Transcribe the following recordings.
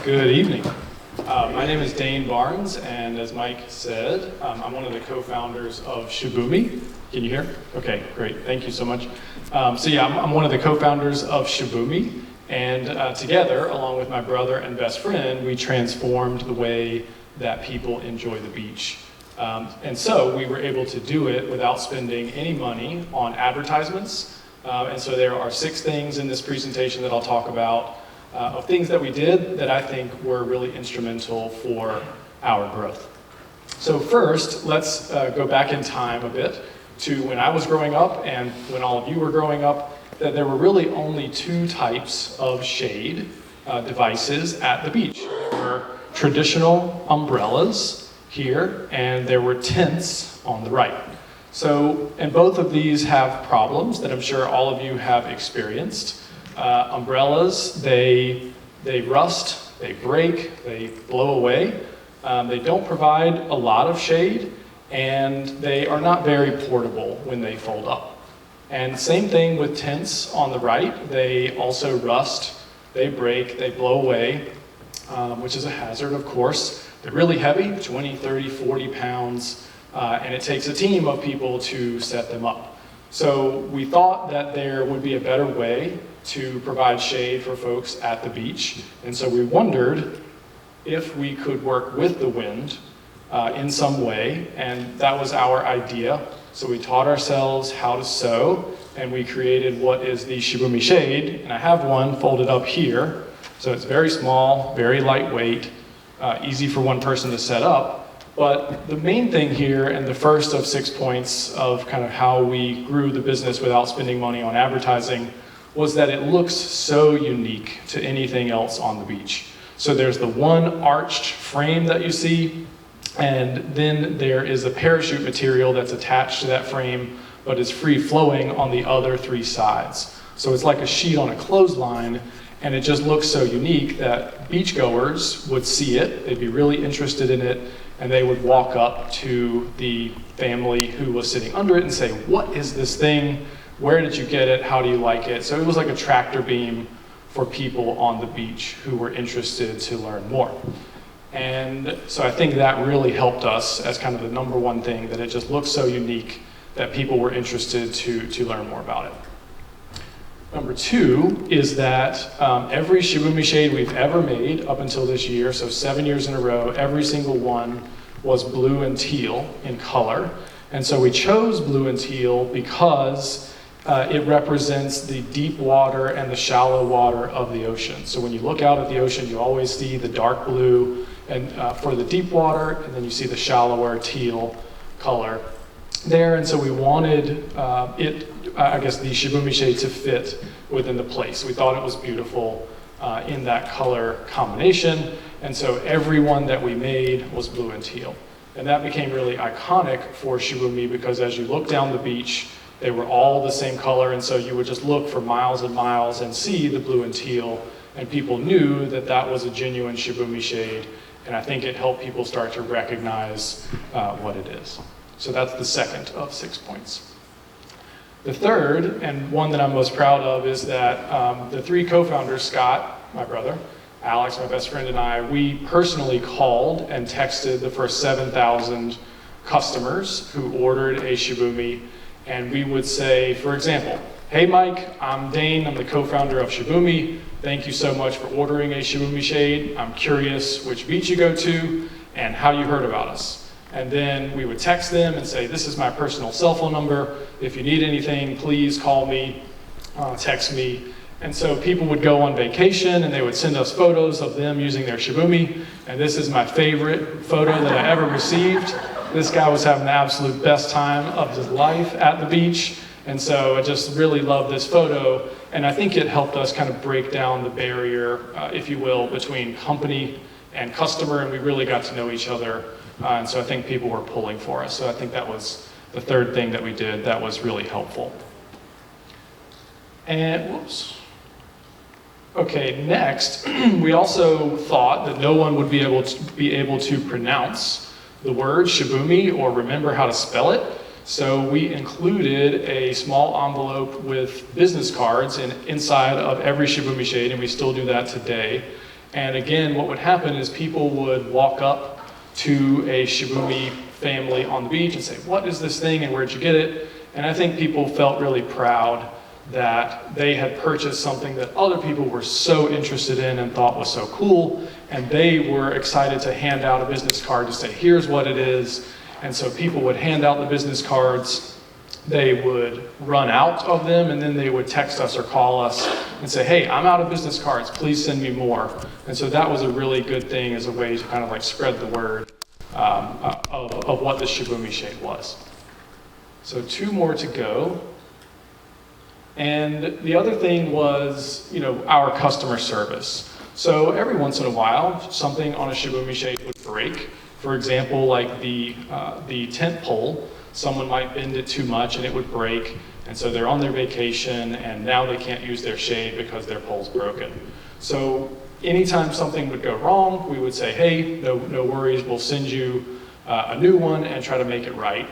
Good evening. My name is Dane Barnes, and as Mike said, I'm one of the co-founders of Shibumi. Can you hear? Okay, great. Thank you so much. I'm one of the co-founders of Shibumi, and together, along with my brother and best friend, we transformed the way that people enjoy the beach. And so we were able to do it without spending any money on advertisements. And so there are 6 things in this presentation that I'll talk about of things that we did that I think were really instrumental for our growth. So first, let's go back in time a bit to when I was growing up and when all of you were growing up, that there were really only 2 types of shade devices at the beach. There were traditional umbrellas here, and there were tents on the right. So, and both of these have problems that I'm sure all of you have experienced. Umbrellas, they rust, they break, they blow away. They don't provide a lot of shade, and they are not very portable when they fold up. And same thing with tents on the right. They also rust, they break, they blow away, which is a hazard, of course. They're really heavy, 20, 30, 40 pounds, and it takes a team of people to set them up. So we thought that there would be a better way to provide shade for folks at the beach. And so we wondered if we could work with the wind in some way, and that was our idea. So we taught ourselves how to sew, and we created what is the Shibumi Shade, and I have one folded up here. So it's very small, very lightweight, easy for one person to set up. But the main thing here, and the first of 6 points of kind of how we grew the business without spending money on advertising, was that it looks so unique to anything else on the beach. So there's the one arched frame that you see, and then there is a parachute material that's attached to that frame, but is free flowing on the other 3 sides. So it's like a sheet on a clothesline, and it just looks so unique that beachgoers would see it, they'd be really interested in it, and they would walk up to the family who was sitting under it and say, "What is this thing? Where did you get it? How do you like it?" So it was like a tractor beam for people on the beach who were interested to learn more. And so I think that really helped us as kind of the number one thing, that it just looked so unique that people were interested to learn more about it. Number 2 is that every Shibumi Shade we've ever made up until this year, so 7 years in a row, every single one was blue and teal in color. And so we chose blue and teal because it represents the deep water and the shallow water of the ocean. So when you look out at the ocean, you always see the dark blue and for the deep water, and then you see the shallower teal color there. And so we wanted the Shibumi Shade to fit within the place. We thought it was beautiful in that color combination, and so every one that we made was blue and teal. And that became really iconic for Shibumi because as you look down the beach, they were all the same color, and so you would just look for miles and miles and see the blue and teal, and people knew that that was a genuine Shibumi Shade, and I think it helped people start to recognize what it is. So that's the second of 6 points. The third, and one that I'm most proud of, is that the 3 co-founders, Scott, my brother, Alex, my best friend, and I, we personally called and texted the first 7,000 customers who ordered a Shibumi, and we would say, for example, "Hey Mike, I'm Dane, I'm the co-founder of Shibumi. Thank you so much for ordering a Shibumi Shade. I'm curious which beach you go to and how you heard about us." And then we would text them and say, "This is my personal cell phone number. If you need anything, please call me, text me." And so people would go on vacation and they would send us photos of them using their Shibumi. And this is my favorite photo that I ever received. This guy was having the absolute best time of his life at the beach. And so I just really love this photo. And I think it helped us kind of break down the barrier, if you will, between company and customer. And we really got to know each other. And so I think people were pulling for us. So I think that was the third thing that we did that was really helpful. And, whoops. Okay, next, we also thought that no one would be able to pronounce the word Shibumi or remember how to spell it. So we included a small envelope with business cards inside of every Shibumi Shade, and we still do that today. And again, what would happen is people would walk up to a Shibumi family on the beach and say, what is this thing and where'd you get it? And I think people felt really proud that they had purchased something that other people were so interested in and thought was so cool, and they were excited to hand out a business card to say, here's what it is. And so people would hand out the business cards, they would run out of them, and then they would text us or call us and say, hey, I'm out of business cards, please send me more. And so that was a really good thing as a way to kind of like spread the word of what the Shibumi Shade was. So 2 more to go. And the other thing was, our customer service. So every once in a while, something on a Shibumi Shade would break. For example, like the tent pole, someone might bend it too much and it would break. And so they're on their vacation and now they can't use their shade because their pole's broken. So anytime something would go wrong, we would say, hey, no worries, we'll send you a new one and try to make it right.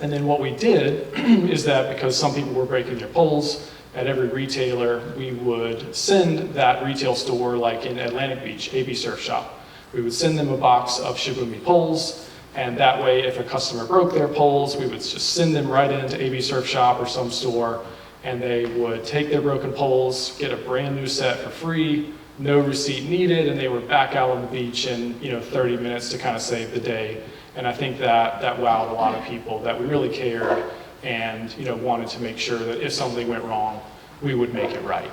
And then what we did is that because some people were breaking their poles, at every retailer, we would send that retail store, like in Atlantic Beach, AB Surf Shop. We would send them a box of Shibumi poles, and that way if a customer broke their poles, we would just send them right into AB Surf Shop or some store, and they would take their broken poles, get a brand new set for free, no receipt needed, and they were back out on the beach in 30 minutes to kind of save the day. And I think that wowed a lot of people, that we really cared and wanted to make sure that if something went wrong, we would make it right.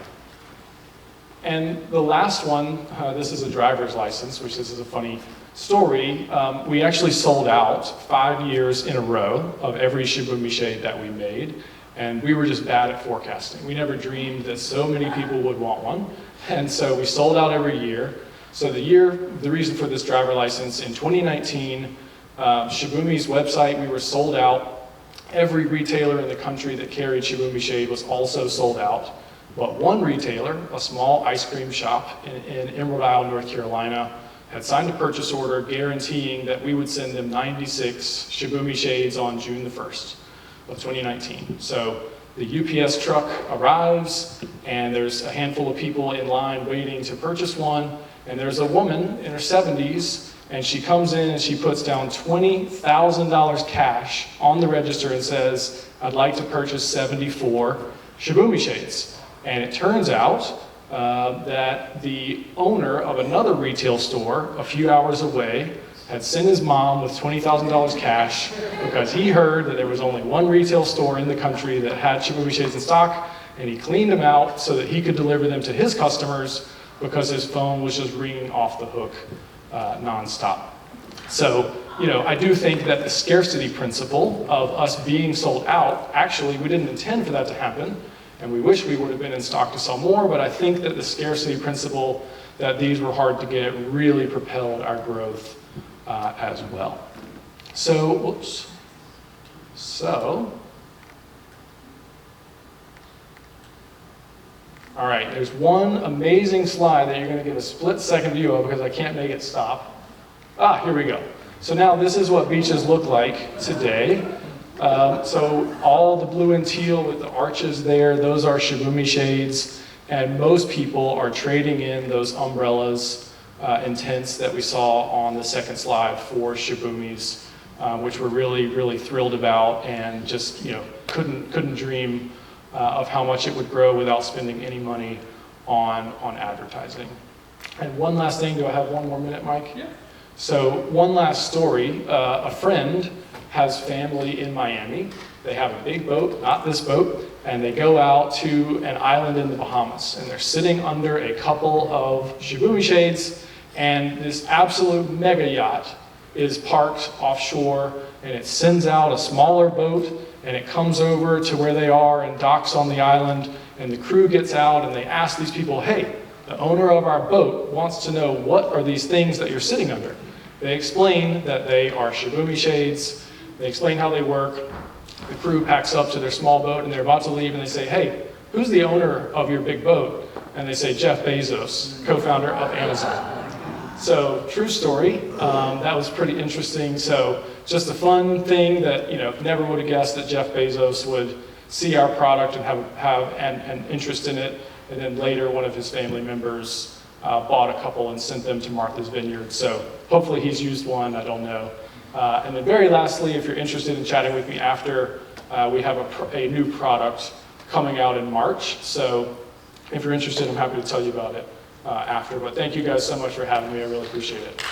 And the last one, this is a driver's license, which this is a funny story. We actually sold out 5 years in a row of every Shibumi Shade that we made, and we were just bad at forecasting. We never dreamed that so many people would want one, and so we sold out every year. So the reason for this driver license, in 2019, Shibumi's website, we were sold out. Every retailer in the country that carried Shibumi Shade was also sold out. But one retailer, a small ice cream shop in Emerald Isle, North Carolina, had signed a purchase order guaranteeing that we would send them 96 Shibumi Shades on June the 1st of 2019. So the UPS truck arrives, and there's a handful of people in line waiting to purchase one, and there's a woman in her 70s, and she comes in and she puts down $20,000 cash on the register and says, I'd like to purchase 74 Shibumi Shades. And it turns out that the owner of another retail store a few hours away had sent his mom with $20,000 cash because he heard that there was only one retail store in the country that had Shibumi Shades in stock, and he cleaned them out so that he could deliver them to his customers because his phone was just ringing off the hook nonstop. So, I do think that the scarcity principle of us being sold out, actually, we didn't intend for that to happen, and we wish we would have been in stock to sell more, but I think that the scarcity principle, that these were hard to get, really propelled our growth as well. So, all right, there's one amazing slide that you're going to get a split-second view of because I can't make it stop. Here we go. So now this is what beaches look like today. So all the blue and teal with the arches there, those are Shibumi Shades, and most people are trading in those umbrellas and tents that we saw on the second slide for Shibumis, which we're really, really thrilled about, and just couldn't dream of how much it would grow without spending any money on advertising. And one last thing, do I have one more minute, Mike? Yeah. So one last story, a friend has family in Miami. They have a big boat, not this boat, and they go out to an island in the Bahamas, and they're sitting under a couple of Shibumi Shades, and this absolute mega yacht is parked offshore, and it sends out a smaller boat, and it comes over to where they are and docks on the island, and the crew gets out and they ask these people, hey, the owner of our boat wants to know, what are these things that you're sitting under? They explain that they are Shibumi Shades. They explain how they work. The crew packs up to their small boat and they're about to leave, and they say, hey, who's the owner of your big boat? And they say, Jeff Bezos, co-founder of Amazon. So true story. That was pretty interesting. So just a fun thing that never would have guessed that Jeff Bezos would see our product and have an interest in it. And then later, one of his family members bought a couple and sent them to Martha's Vineyard. So hopefully he's used one, I don't know. And then very lastly, if you're interested in chatting with me after, we have a new product coming out in March. So if you're interested, I'm happy to tell you about it after. But thank you guys so much for having me. I really appreciate it.